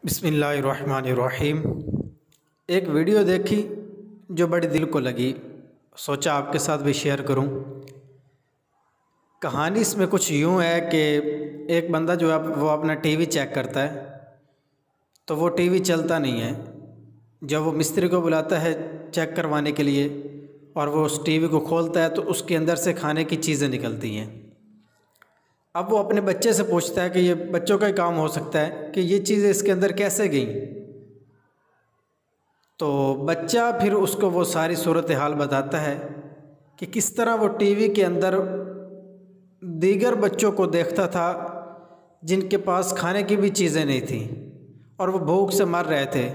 बिस्मिल्लाहिर्रहमानिर्रहीम। एक वीडियो देखी जो बड़ी दिल को लगी, सोचा आपके साथ भी शेयर करूं। कहानी इसमें कुछ यूं है कि एक बंदा जो है वो अपना टीवी चेक करता है, तो वो टीवी चलता नहीं है। जब वो मिस्त्री को बुलाता है चेक करवाने के लिए और वो उस टीवी को खोलता है तो उसके अंदर से खाने की चीज़ें निकलती हैं। अब वो अपने बच्चे से पूछता है कि ये बच्चों का ही काम हो सकता है कि ये चीज़ें इसके अंदर कैसे गई। तो बच्चा फिर उसको वो सारी सूरत हाल बताता है कि किस तरह वो टीवी के अंदर दीगर बच्चों को देखता था जिनके पास खाने की भी चीज़ें नहीं थी और वो भूख से मर रहे थे।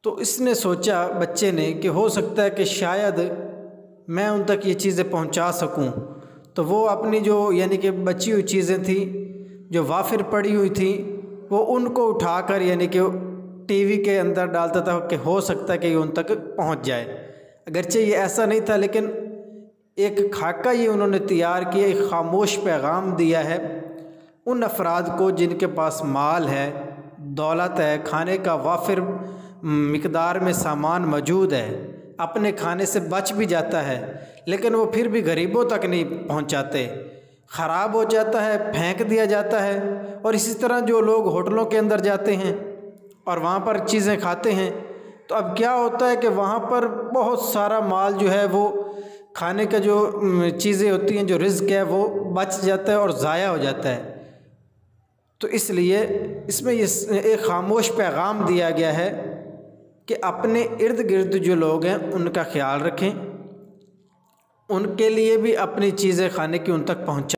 तो इसने सोचा बच्चे ने कि हो सकता है कि शायद मैं उन तक ये चीज़ें पहुंचा सकूं। तो वो अपनी जो यानी कि बची हुई चीज़ें थी, जो वाफिर पड़ी हुई थी, वो उनको उठाकर यानी कि टीवी के अंदर डालता था कि हो सकता है कि ये उन तक पहुंच जाए। अगरचे ये ऐसा नहीं था, लेकिन एक खाका ये उन्होंने तैयार किया, एक खामोश पैगाम दिया है उन अफराद को जिनके पास माल है, दौलत है, खाने का वाफिर मिकदार में सामान मौजूद है, अपने खाने से बच भी जाता है, लेकिन वो फिर भी गरीबों तक नहीं पहुंचाते, ख़राब हो जाता है, फेंक दिया जाता है। और इसी तरह जो लोग होटलों के अंदर जाते हैं और वहाँ पर चीज़ें खाते हैं, तो अब क्या होता है कि वहाँ पर बहुत सारा माल जो है वो खाने का जो चीज़ें होती हैं, जो रिज़्क़ है, वो बच जाता है और ज़ाया हो जाता है। तो इसलिए इसमें ये एक खामोश पैगाम दिया गया है कि अपने इर्द गिर्द जो लोग हैं उनका ख्याल रखें, उनके लिए भी अपनी चीज़ें खाने की उन तक पहुँचाएं।